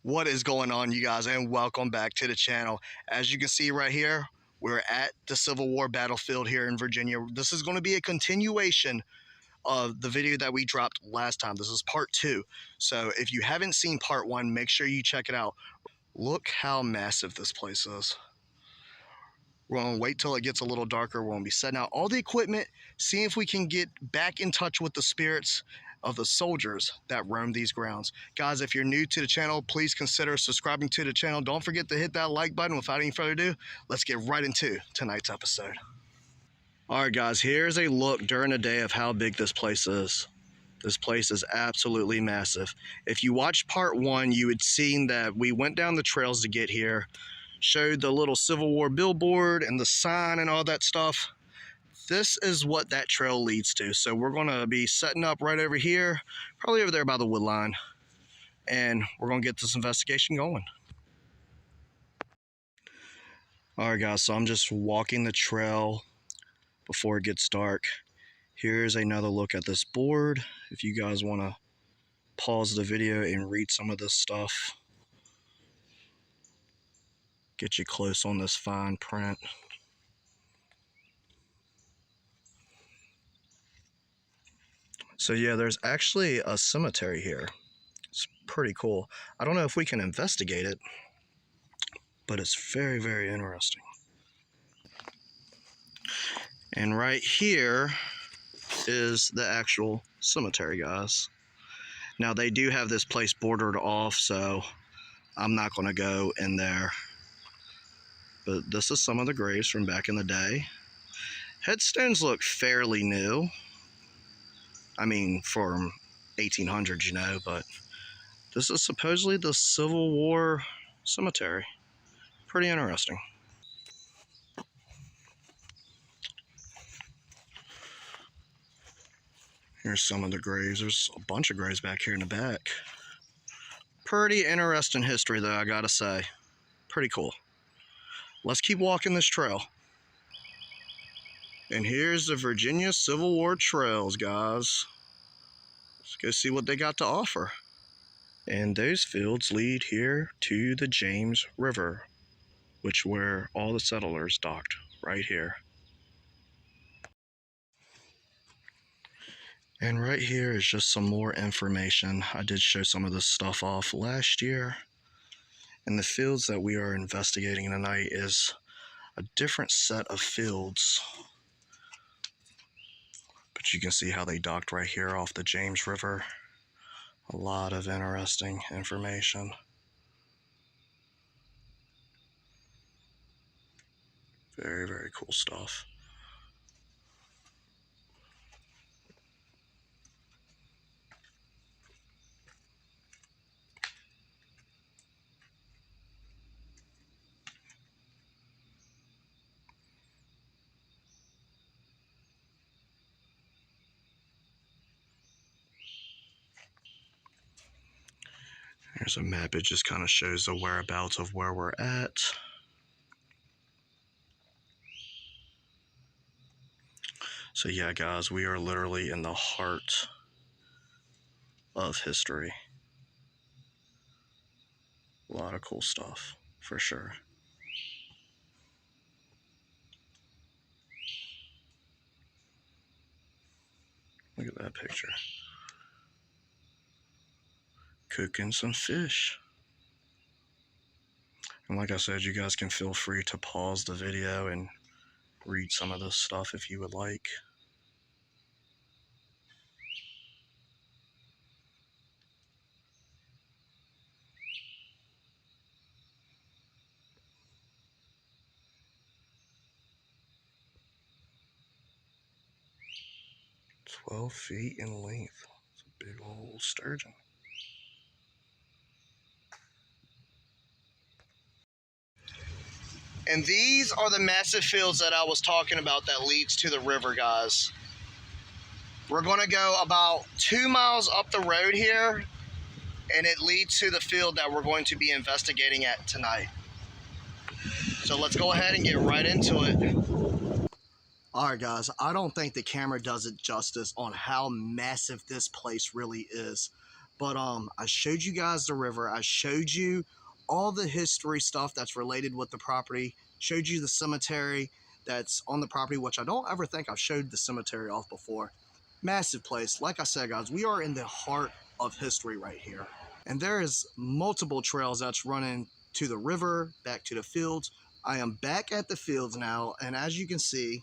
What is going on, you guys, and welcome back to the channel. As you can see right here, we're at the Civil War battlefield here in Virginia. This is going to be a continuation of the video that we dropped last time. This is part 2. So if you haven't seen part 1, make sure you check it out. Look how massive this place is. We're going to wait till it gets a little darker. We're going to be setting out all the equipment, seeing if we can get back in touch with the spirits of the soldiers that roam these grounds. Guys, if you're new to the channel, please consider subscribing to the channel. Don't forget to hit that like button. Without any further ado, let's get right into tonight's episode. All right, guys, here's a look during the day of how big this place is. This place is absolutely massive. If you watched part 1, you had seen that we went down the trails to get here, showed the little Civil War billboard and the sign and all that stuff. This is what that trail leads to. So we're going to be setting up right over here, probably over there by the wood line, and we're going to get this investigation going. All right, guys, so I'm just walking the trail before it gets dark. Here's another look at this board. If you guys want to pause the video and read some of this stuff, get you close on this fine print. So yeah, there's actually a cemetery here. It's pretty cool. I don't know if we can investigate it, but it's very, very interesting. And right here is the actual cemetery, guys. Now they do have this place bordered off, so I'm not going to go in there. But this is some of the graves from back in the day. Headstones look fairly new. I mean, from 1800s, you know, but this is supposedly the Civil War cemetery. Pretty interesting. Here's some of the graves. There's a bunch of graves back here in the back. Pretty interesting history, though, I gotta say. Pretty cool. Let's keep walking this trail. And here's the Virginia Civil War trails, guys. Let's go see what they got to offer. And those fields lead here to the James River, which where all the settlers docked, right here. And right here is just some more information. I did show some of this stuff off last year. And the fields that we are investigating tonight is a different set of fields. But you can see how they docked right here off the James River. A lot of interesting information. Very, very cool stuff. Here's a map. It just kind of shows the whereabouts of where we're at. So yeah, guys, we are literally in the heart of history. A lot of cool stuff, for sure. Look at that picture. Cooking some fish. And like I said, you guys can feel free to pause the video and read some of this stuff if you would like. "12 feet in length." It's a big old sturgeon. And these are the massive fields that I was talking about that leads to the river, guys. We're going to go about 2 miles up the road here, and it leads to the field that we're going to be investigating at tonight. So let's go ahead and get right into it. All right, guys, I don't think the camera does it justice on how massive this place really is. But I showed you guys the river. I showed you all the history stuff that's related with the property. Showed you the cemetery that's on the property, which I don't ever think I've showed the cemetery off before. Massive place. Like I said, guys, we are in the heart of history right here. And there is multiple trails that's running to the river, back to the fields. I am back at the fields now, and as you can see,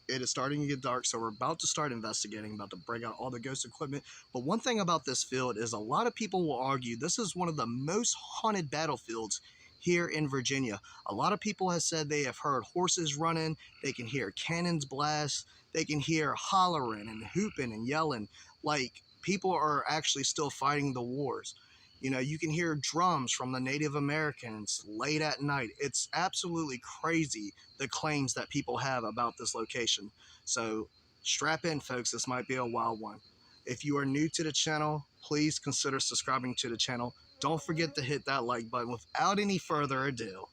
it is starting to get dark, so we're about to start investigating, about to break out all the ghost equipment. But one thing about this field is a lot of people will argue this is one of the most haunted battlefields here in Virginia. A lot of people have said they have heard horses running, they can hear cannons blast, they can hear hollering and hooping and yelling, like people are actually still fighting the wars. You know, you can hear drums from the Native Americans late at night. It's absolutely crazy the claims that people have about this location. So strap in, folks. This might be a wild one. If you are new to the channel, please consider subscribing to the channel. Don't forget to hit that like button. Without any further ado,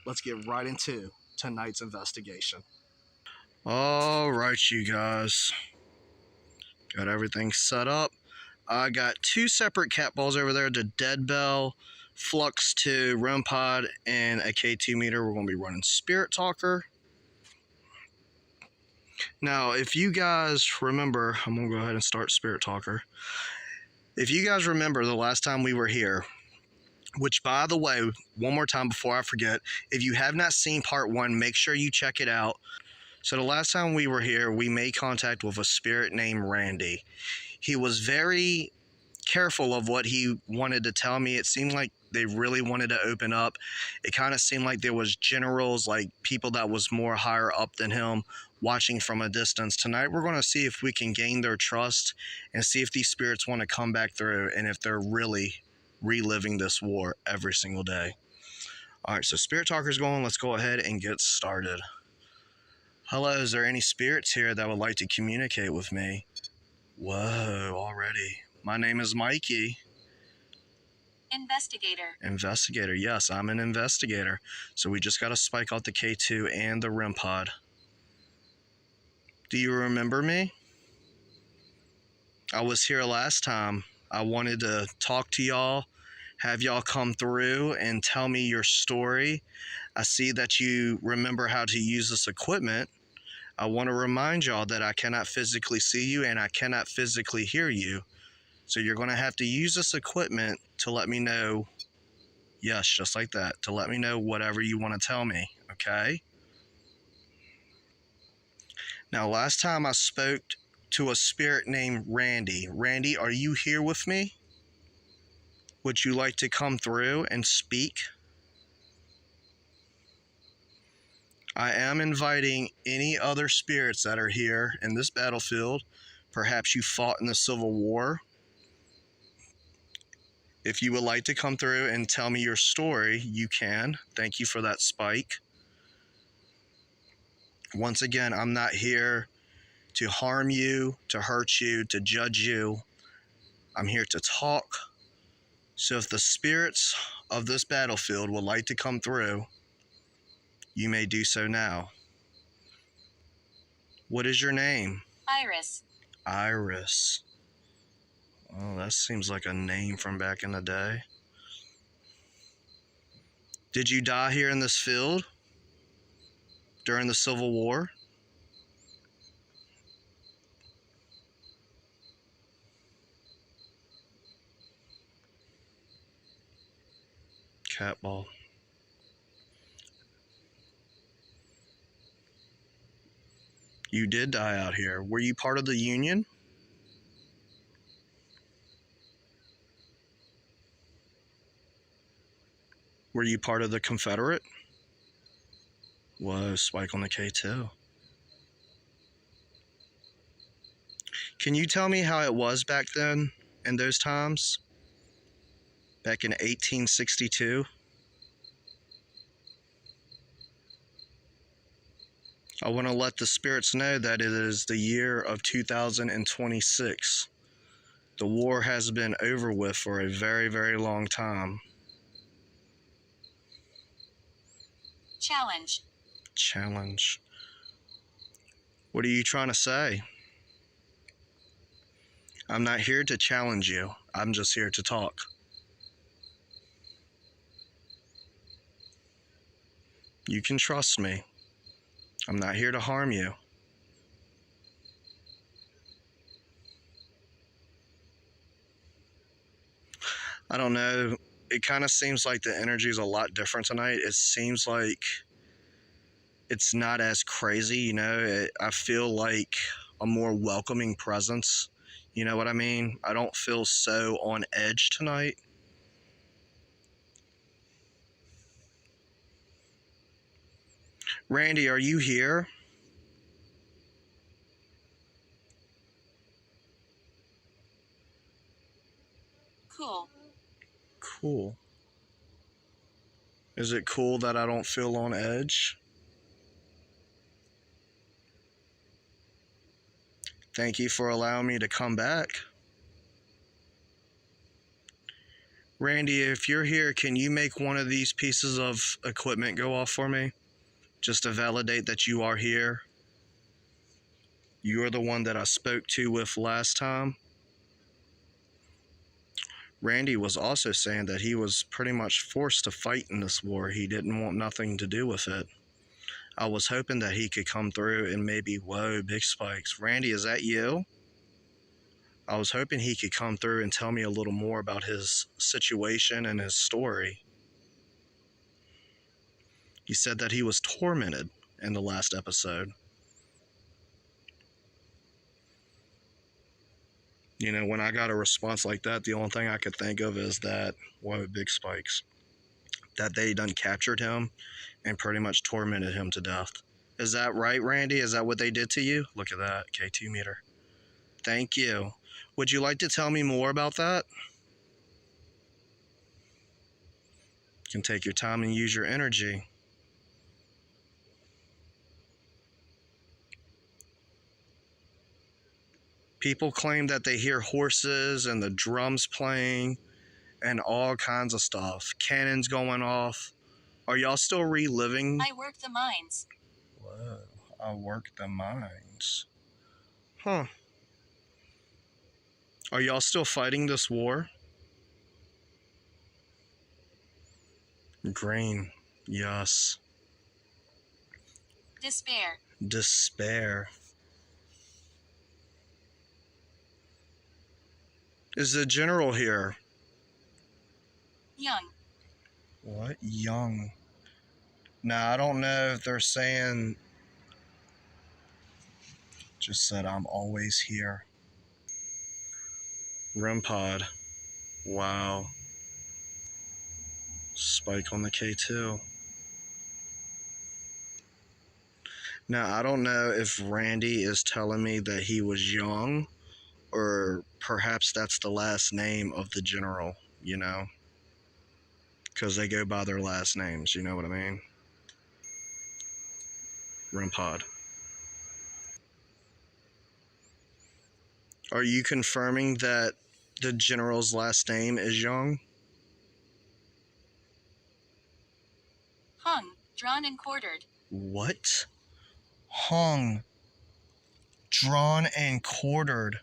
let's get right into tonight's investigation. All right, you guys. Got everything set up. I got two separate cat balls over there, the Dead Bell, Flux 2, REM Pod, and a K2 meter. We're going to be running Spirit Talker. Now, if you guys remember, I'm going to go ahead and start Spirit Talker. If you guys remember the last time we were here, which, by the way, one more time before I forget, if you have not seen part 1, make sure you check it out. So the last time we were here, we made contact with a spirit named Randy. He was very careful of what he wanted to tell me. It seemed like they really wanted to open up. It kind of seemed like there was generals, like people that was more higher up than him, watching from a distance. Tonight we're going to see if we can gain their trust and see if these spirits want to come back through and if they're really reliving this war every single day. All right, so Spirit Talker's going. Let's go ahead and get started. Hello, is there any spirits here that would like to communicate with me? Whoa, already. My name is Mikey. Investigator. Investigator, yes, I'm an investigator. So we just got to spike out the K2 and the REM Pod. Do you remember me? I was here last time. I wanted to talk to y'all, have y'all come through and tell me your story. I see that you remember how to use this equipment. I want to remind y'all that I cannot physically see you and I cannot physically hear you. So you're going to have to use this equipment to let me know, yes, just like that, to let me know whatever you want to tell me, okay? Now, last time I spoke to a spirit named Randy. Randy, are you here with me? Would you like to come through and speak? I am inviting any other spirits that are here in this battlefield. Perhaps you fought in the Civil War. If you would like to come through and tell me your story, you can. Thank you for that spike. Once again, I'm not here to harm you, to hurt you, to judge you. I'm here to talk. So if the spirits of this battlefield would like to come through, you may do so now. What is your name? Iris. Iris. Oh, that seems like a name from back in the day. Did you die here in this field during the Civil War? Cat ball. You did die out here. Were you part of the Union? Were you part of the Confederate? Whoa, spike on the K2. Can you tell me how it was back then, in those times? Back in 1862? I want to let the spirits know that it is the year of 2026. The war has been over with for a very, very long time. Challenge. Challenge. What are you trying to say? I'm not here to challenge you. I'm just here to talk. You can trust me. I'm not here to harm you. I don't know. It kind of seems like the energy is a lot different tonight. It seems like it's not as crazy, you know. I feel like a more welcoming presence. You know what I mean? I don't feel so on edge tonight. Randy, are you here? Cool. Cool. Is it cool that I don't feel on edge? Thank you for allowing me to come back. Randy, if you're here, can you make one of these pieces of equipment go off for me? Just to validate that you are here. You're the one that I spoke to with last time. Randy was also saying that he was pretty much forced to fight in this war. He didn't want nothing to do with it. I was hoping that he could come through and maybe, whoa, big spikes. Randy, is that you? I was hoping he could come through and tell me a little more about his situation and his story. He said that he was tormented in the last episode. You know, when I got a response like that, the only thing I could think of is that, whoa, big spikes, that they done captured him and pretty much tormented him to death. Is that right, Randy? Is that what they did to you? Look at that, K2 meter. Thank you. Would you like to tell me more about that? You can take your time and use your energy. People claim that they hear horses and the drums playing and all kinds of stuff. Cannons going off. Are y'all still reliving? I work the mines. Whoa, I work the mines. Huh. Are y'all still fighting this war? Green. Yes. Despair. Despair. Is the general here? Young. What? Young. Now, I don't know if they're saying... Just said I'm always here. REM pod. Wow. Spike on the K2. Now, I don't know if Randy is telling me that he was young, or perhaps that's the last name of the general, you know? Because they go by their last names, you know what I mean? REM pod. Are you confirming that the general's last name is Young? Hung. Drawn and quartered. What? Hung. Drawn and quartered.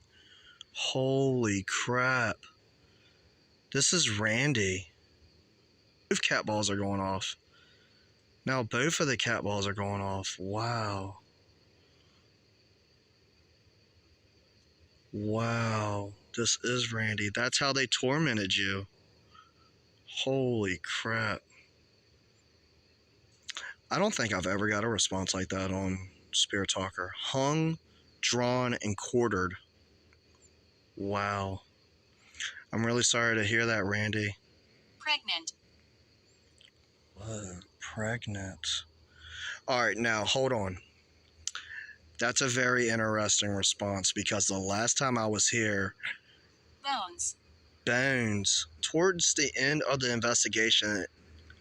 Holy crap. This is Randy. Both cat balls are going off. Now both of the cat balls are going off. Wow. Wow. This is Randy. That's how they tormented you. Holy crap. I don't think I've ever got a response like that on Spirit Talker. Hung, drawn, and quartered. Wow. I'm really sorry to hear that, Randy. Pregnant. Whoa, pregnant. All right, now hold on. That's a very interesting response because the last time I was here, Bones. towards the end of the investigation,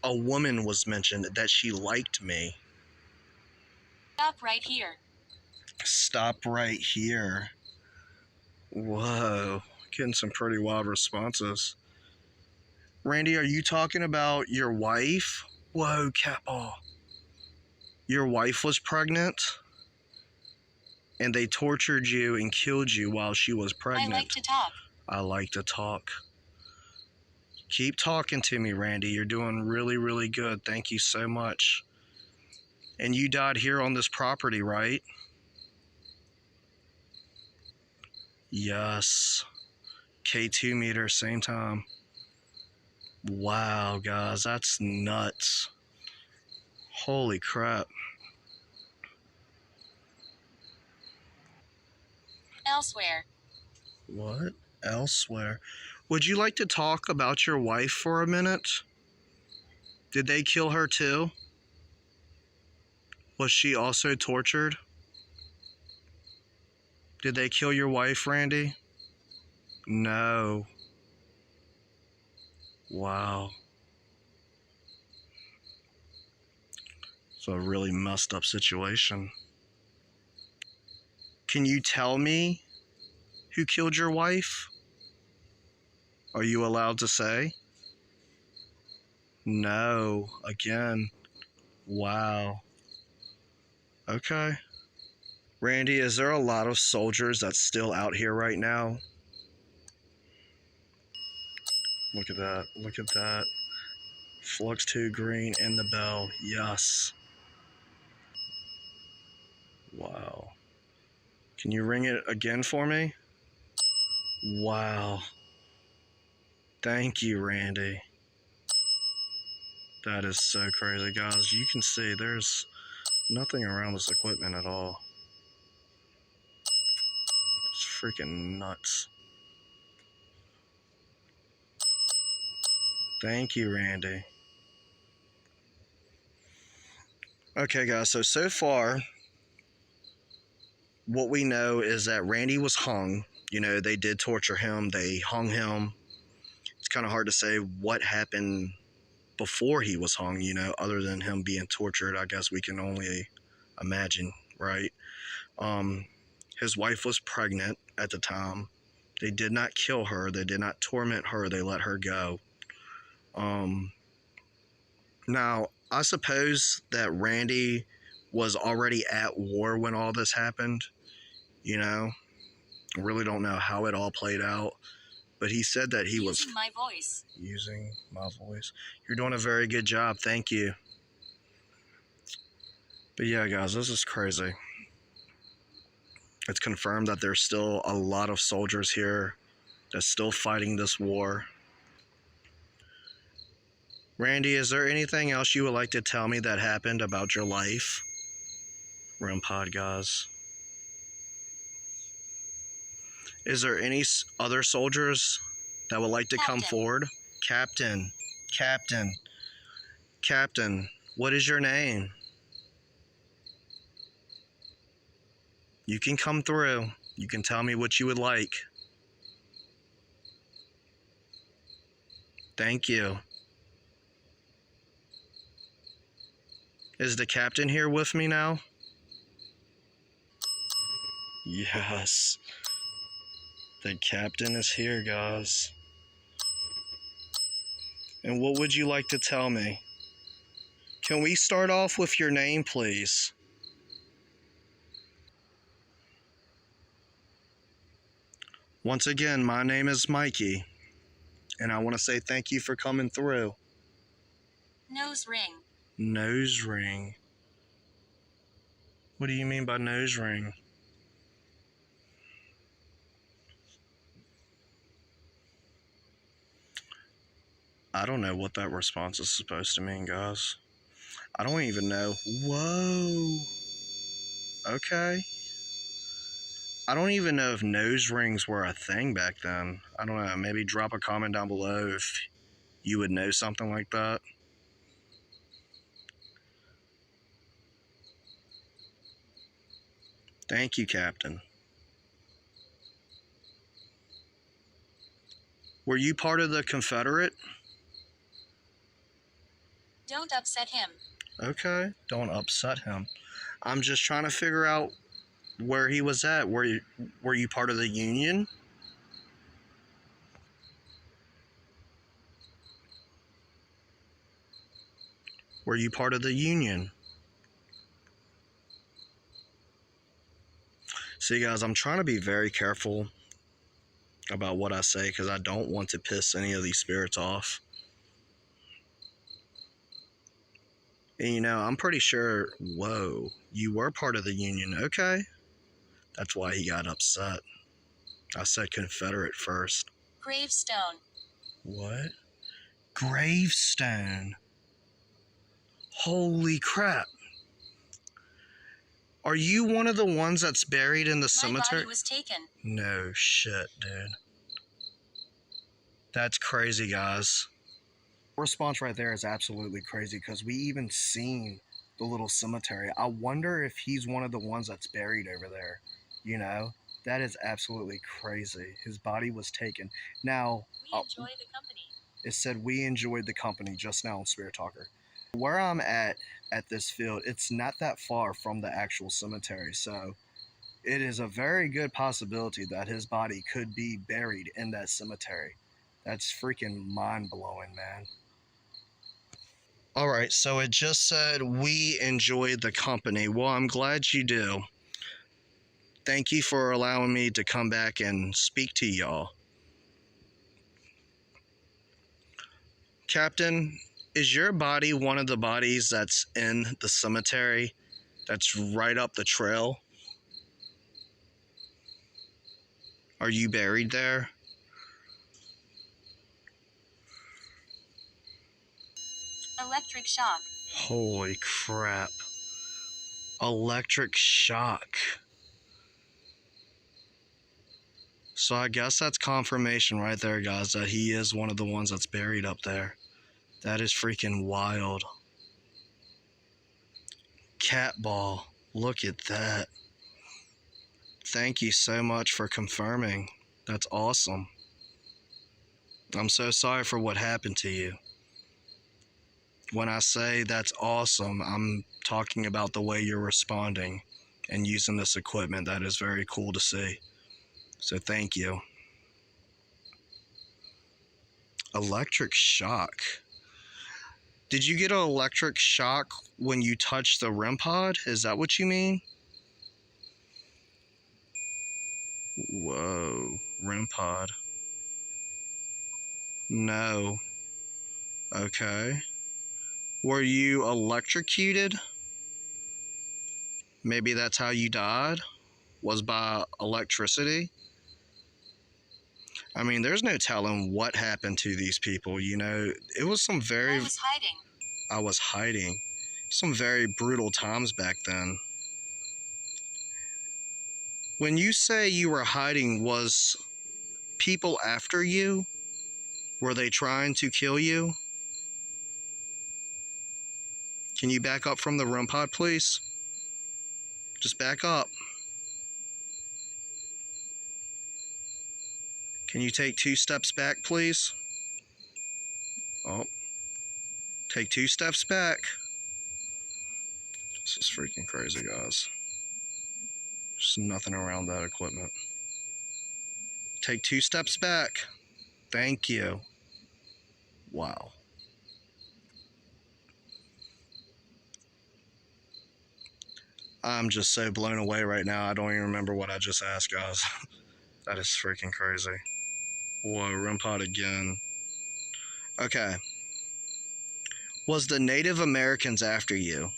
a woman was mentioned that she liked me. Stop right here. Stop right here. Whoa, getting some pretty wild responses. Randy, are you talking about your wife? Whoa, catball. Your wife was pregnant? And they tortured you and killed you while she was pregnant? I like to talk. I like to talk. Keep talking to me, Randy. You're doing really, really good. Thank you so much. And you died here on this property, right? Yes. K2 meter, same time. Wow, guys, that's nuts. Holy crap. Elsewhere. What? Elsewhere? Would you like to talk about your wife for a minute? Did they kill her too? Was she also tortured? Did they kill your wife, Randy? No. Wow. It's a really messed up situation. Can you tell me who killed your wife? Are you allowed to say? No. Again. Wow. Okay. Randy, is there a lot of soldiers that's still out here right now? Look at that. Look at that. Flux 2 green and the bell. Yes. Wow. Can you ring it again for me? Wow. Thank you, Randy. That is so crazy, guys. You can see there's nothing around this equipment at all. It's freaking nuts. Thank you, Randy. Okay, guys, so far, what we know is that Randy was hung. You know, they did torture him, they hung him. It's kind of hard to say what happened before he was hung, you know, other than him being tortured. I guess we can only imagine, right? His wife was pregnant at the time. They did not kill her, they did not torment her, they let her go. Now, I suppose that Randy was already at war when all this happened. You know, I really don't know how it all played out, but he said that he was Using my voice. using my voice. You're doing a very good job. Thank you. But yeah, guys, this is crazy. It's confirmed that there's still a lot of soldiers here that's still fighting this war. Randy, is there anything else you would like to tell me that happened about your life? REM pod, guys. Is there any other soldiers that would like to come Captain. forward? Captain, Captain, Captain, what is your name? You can come through. You can tell me what you would like. Thank you. Is the captain here with me now? Yes. The captain is here, guys. And what would you like to tell me? Can we start off with your name, please? Once again, my name is Mikey, and I want to say thank you for coming through. Nose ring. Nose ring. What do you mean by nose ring? I don't know what that response is supposed to mean, guys. I don't even know. Whoa. Okay. I don't even know if nose rings were a thing back then. I don't know. Maybe drop a comment down below if you would know something like that. Thank you, Captain. Were you part of the Confederate? Don't upset him. Okay, don't upset him. I'm just trying to figure out where he was at. Were you part of the Union? Were you part of the Union? See, guys, I'm trying to be very careful about what I say because I don't want to piss any of these spirits off. And you know, I'm pretty sure, whoa, you were part of the Union. Okay. That's why he got upset. I said Confederate first. Gravestone. What? Gravestone. Holy crap. Are you one of the ones that's buried in the My cemetery? body was taken. No shit, dude. That's crazy, guys. Response right there is absolutely crazy because we even seen the little cemetery. I wonder if he's one of the ones that's buried over there. You know, that is absolutely crazy. His body was taken. Now, We enjoy the company. it said we enjoyed the company just now on Spirit Talker. Where I'm at this field, it's not that far from the actual cemetery, so it is a very good possibility that his body could be buried in that cemetery. That's freaking mind-blowing, man. All right, so it just said we enjoyed the company. Well, I'm glad you do. Thank you for allowing me to come back and speak to y'all. Captain, is your body one of the bodies that's in the cemetery that's right up the trail? Are you buried there? Electric shock. Holy crap. Electric shock. So I guess that's confirmation right there, guys, that he is one of the ones that's buried up there. That is freaking wild. Cat ball. Look at that. Thank you so much for confirming. That's awesome. I'm so sorry for what happened to you. When I say that's awesome, I'm talking about the way you're responding and using this equipment. That is very cool to see. So thank you. Electric shock. Did you get an electric shock when you touched the REM pod? Is that what you mean? Whoa, REM pod. No. Okay. Were you electrocuted? Maybe that's how you died? Was by electricity? I mean, there's no telling what happened to these people, you know. It was some very... I was hiding. Some very brutal times back then. When you say you were hiding, was people after you? Were they trying to kill you? Can you back up from the REM pod, please? Just back up. Can you take 2 steps back, please? Oh. Take 2 steps back. This is freaking crazy, guys. There's nothing around that equipment. Take 2 steps back. Thank you. Wow. I'm just so blown away right now. I don't even remember what I just asked, guys. That is freaking crazy. Whoa, REM pod again. Okay. Was the Native Americans after you?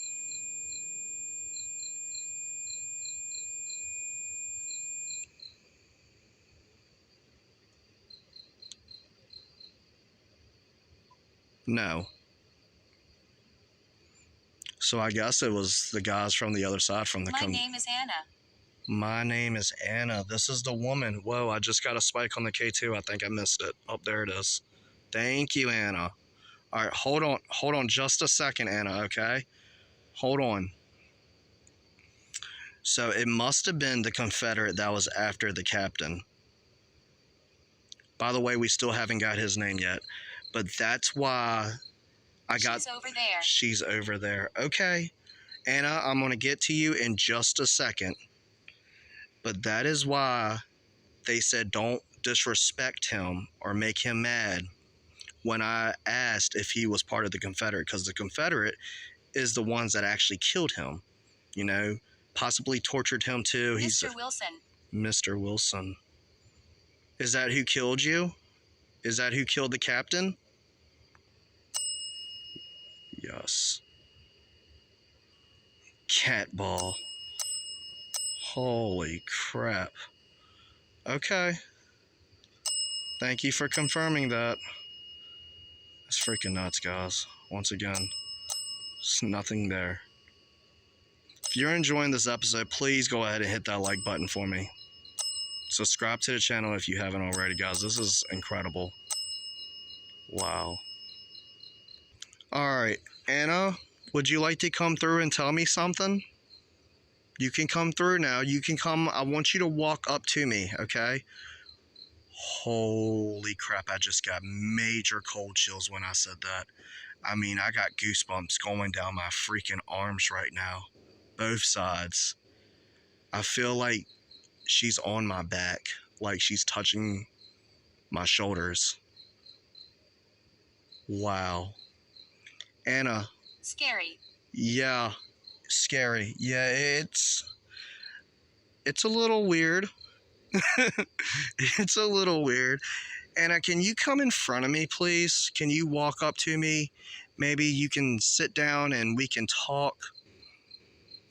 No. So I guess it was the guys from the other side from the... My name is Anna. My name is Anna. This is the woman. Whoa, I just got a spike on the K2. I think I missed it. Oh, there it is. Thank you, Anna. All right, hold on just a second, Anna, okay? Hold on. So it must have been the Confederate that was after the captain. By the way, we still haven't got his name yet. But that's why She's over there. She's over there. Okay. Anna, I'm going to get to you in just a second. But that is why they said don't disrespect him or make him mad when I asked if he was part of the Confederate, because the Confederate is the ones that actually killed him, you know, possibly tortured him too. Mr. Wilson. Mr. Wilson. Is that who killed you? Is that who killed the captain? Yes. Cat ball. Holy crap. Okay. Thank you for confirming that. That's freaking nuts, guys. Once again, there's nothing there. If you're enjoying this episode, please go ahead and hit that like button for me. Subscribe to the channel if you haven't already, guys. This is incredible. Wow. Alright, Anna, would you like to come through and tell me something? You can come through now. You can come. I want you to walk up to me, okay? Holy crap, I just got major cold chills when I said that. I mean, I got goosebumps going down my freaking arms right now. Both sides. I feel like she's on my back, like she's touching my shoulders. Wow. Anna. Scary. Yeah, scary. Yeah, it's a little weird. It's a little weird. Anna, can you come in front of me, please? Can you walk up to me? Maybe you can sit down and we can talk.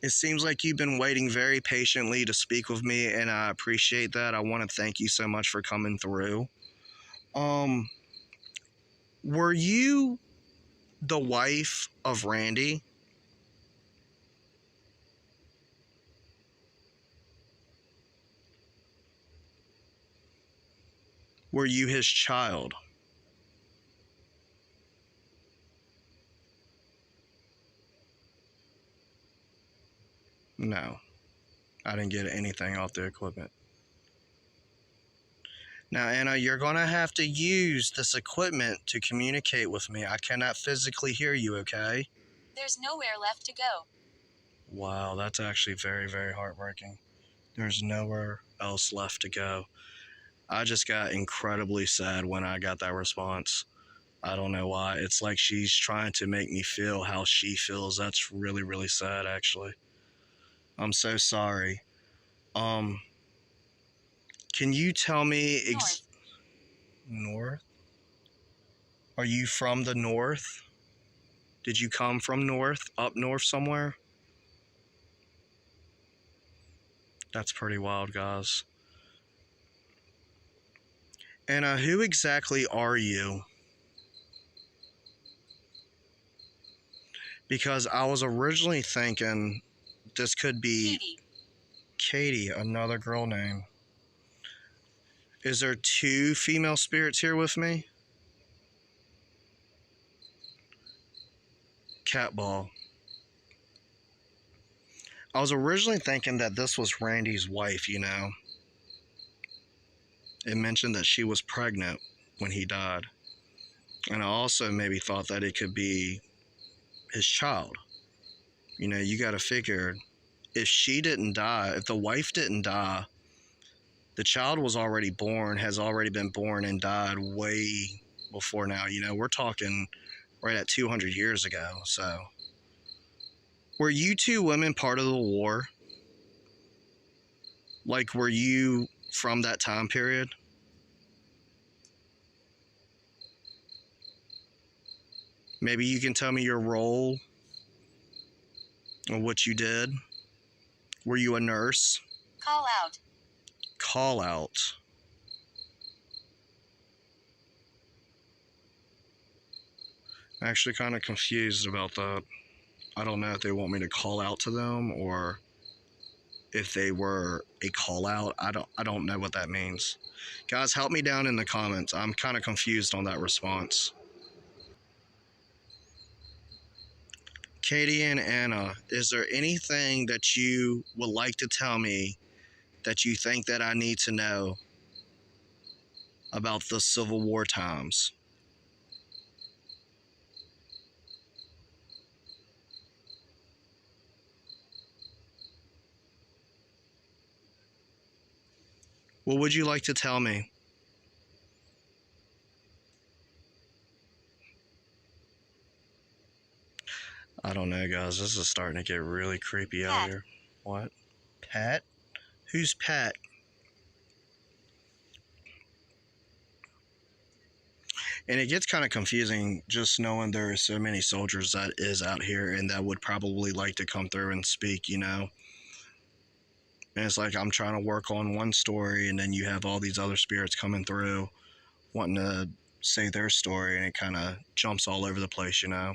It seems like you've been waiting very patiently to speak with me, and I appreciate that. I want to thank you so much for coming through. Were you the wife of Randy? Were you his child? No, I didn't get anything off the equipment. Now, Anna, you're going to have to use this equipment to communicate with me. I cannot physically hear you, okay? There's nowhere left to go. Wow, that's actually very, very heartbreaking. There's nowhere else left to go. I just got incredibly sad when I got that response. I don't know why. It's like she's trying to make me feel how she feels. That's really, really sad, actually. I'm so sorry. Can you tell me North? Are you from the north? Did you come from north? Up north somewhere? That's pretty wild, guys. And who exactly are you? Because I was originally thinking this could be Katie, another girl name. Is there two female spirits here with me? Catball. I was originally thinking that this was Randy's wife, you know. It mentioned that she was pregnant when he died. And I also maybe thought that it could be his child. You know, you got to figure, if she didn't die, if the wife didn't die, the child was already born, has already been born and died way before now. You know, we're talking right at 200 years ago. So, were you two women part of the war? Like, were you from that time period? Maybe you can tell me your role or what you did. Were you a nurse? Call out. Call out. I'm actually kind of confused about that. I don't know if they want me to call out to them or if they were a call out. I don't know what that means. Guys, help me down in the comments. I'm kind of confused on that response. Katie and Anna, is there anything that you would like to tell me that you think that I need to know about the Civil War times? What would you like to tell me? I don't know, guys. This is starting to get really creepy out here. What? Pat? Who's Pat? And it gets kind of confusing just knowing there are so many soldiers that is out here and that would probably like to come through and speak, you know? And it's like I'm trying to work on one story and then you have all these other spirits coming through wanting to say their story and it kind of jumps all over the place, you know?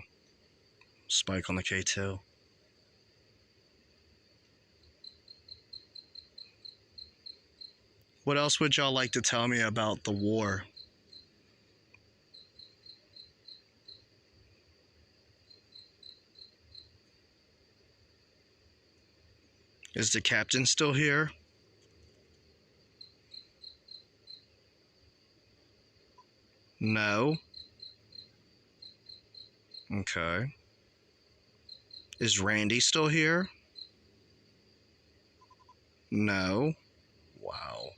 Spike on the K2. What else would y'all like to tell me about the war? Is the captain still here? No. Okay. Is Randy still here? No. Wow.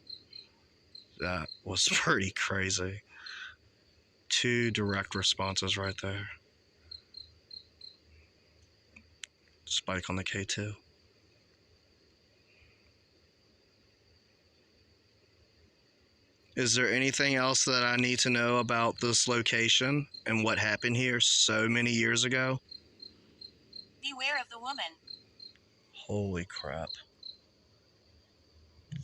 That was pretty crazy. 2 direct responses right there. Spike on the K2. Is there anything else that I need to know about this location and what happened here so many years ago? Beware of the woman. Holy crap.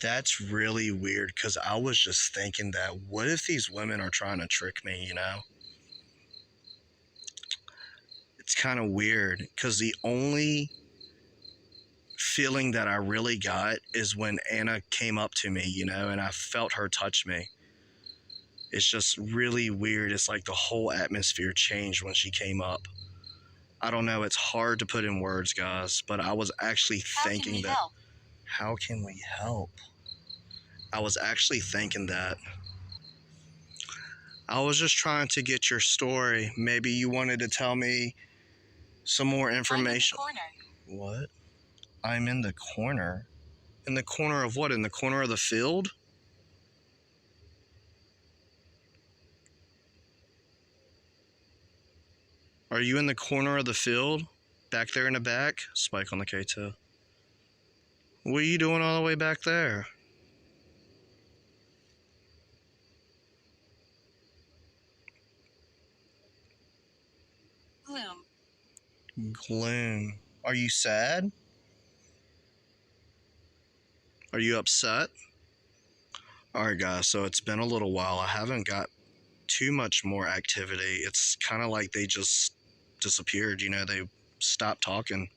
That's really weird because I was just thinking that what if these women are trying to trick me, you know? It's kind of weird because the only feeling that I really got is when Anna came up to me, you know, and I felt her touch me. It's just really weird. It's like the whole atmosphere changed when she came up. I don't know. It's hard to put in words, guys, but I was actually How can thinking we that. help? How can we help? I was actually thinking that. I was just trying to get your story. Maybe you wanted to tell me some more information. I'm in the corner. What? I'm in the corner? In the corner of what? In the corner of the field? Are you in the corner of the field? Back there in the back? Spike on the K2. What are you doing all the way back there? Gloom. Gloom. Are you sad? Are you upset? Alright guys, so it's been a little while. I haven't got too much more activity. It's kind of like they just disappeared, you know, they stopped talking.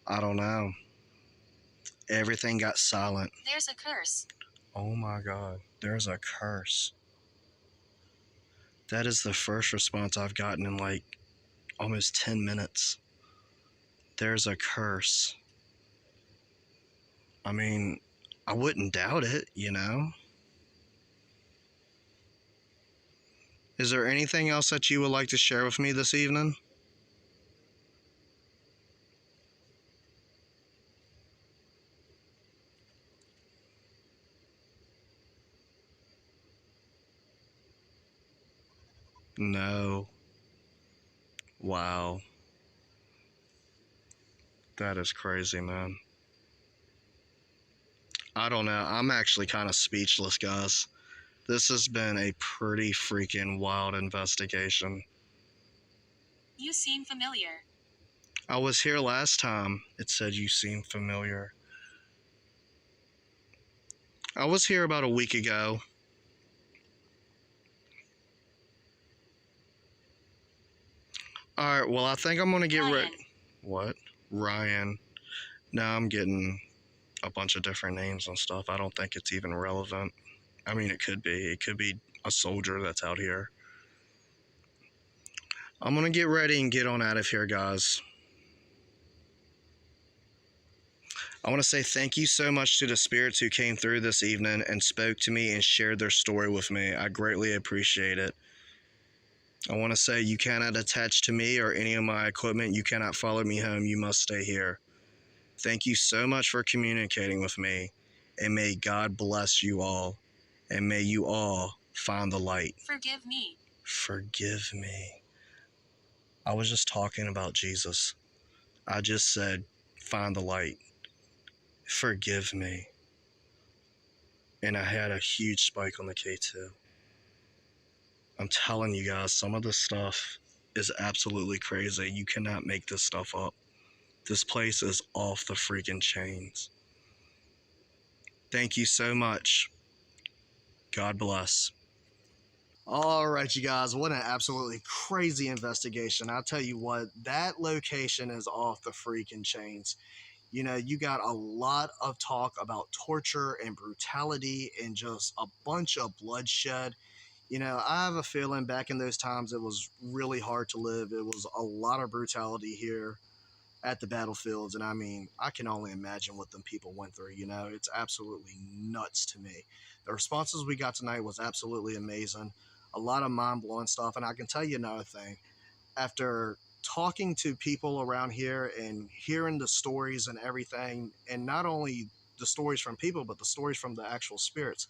I don't know. Everything got silent. There's a curse. Oh my god, there's a curse. That is the first response I've gotten in like almost 10 minutes. There's a curse. I mean, I wouldn't doubt it, you know? Is there anything else that you would like to share with me this evening? No. Wow. That is crazy, man. I don't know. I'm actually kind of speechless, guys. This has been a pretty freaking wild investigation. You seem familiar. I was here last time. It said you seem familiar. I was here about a week ago. Alright, well, I think I'm gonna get Ryan. ready. What? Ryan. Now I'm getting a bunch of different names and stuff. I don't think it's even relevant. I mean, it could be. It could be a soldier that's out here. I'm gonna get ready and get on out of here, guys. I want to say thank you so much to the spirits who came through this evening and spoke to me and shared their story with me. I greatly appreciate it. I want to say you cannot attach to me or any of my equipment. You cannot follow me home. You must stay here. Thank you so much for communicating with me, and may God bless you all, and may you all find the light. Forgive me. Forgive me. I was just talking about Jesus. I just said, find the light. Forgive me. And I had a huge spike on the K2. I'm telling you guys, some of this stuff is absolutely crazy. You cannot make this stuff up. This place is off the freaking chains. Thank you so much. God bless. All right, you guys, what an absolutely crazy investigation. I'll tell you what, that location is off the freaking chains. You know, you got a lot of talk about torture and brutality and just a bunch of bloodshed. You know, I have a feeling back in those times it was really hard to live. It was a lot of brutality here at the battlefields. And I mean, I can only imagine what them people went through. You know, it's absolutely nuts to me. The responses we got tonight was absolutely amazing. A lot of mind blowing stuff. And I can tell you another thing, after talking to people around here and hearing the stories and everything, and not only the stories from people, but the stories from the actual spirits,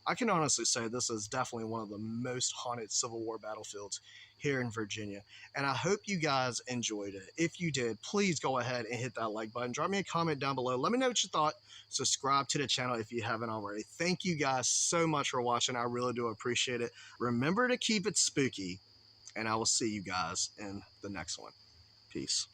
I can honestly say this is definitely one of the most haunted Civil War battlefields here in Virginia. And I hope you guys enjoyed it. If you did, please go ahead and hit that like button. Drop me a comment down below. Let me know what you thought. Subscribe to the channel if you haven't already. Thank you guys so much for watching. I really do appreciate it. Remember to keep it spooky, and I will see you guys in the next one. Peace.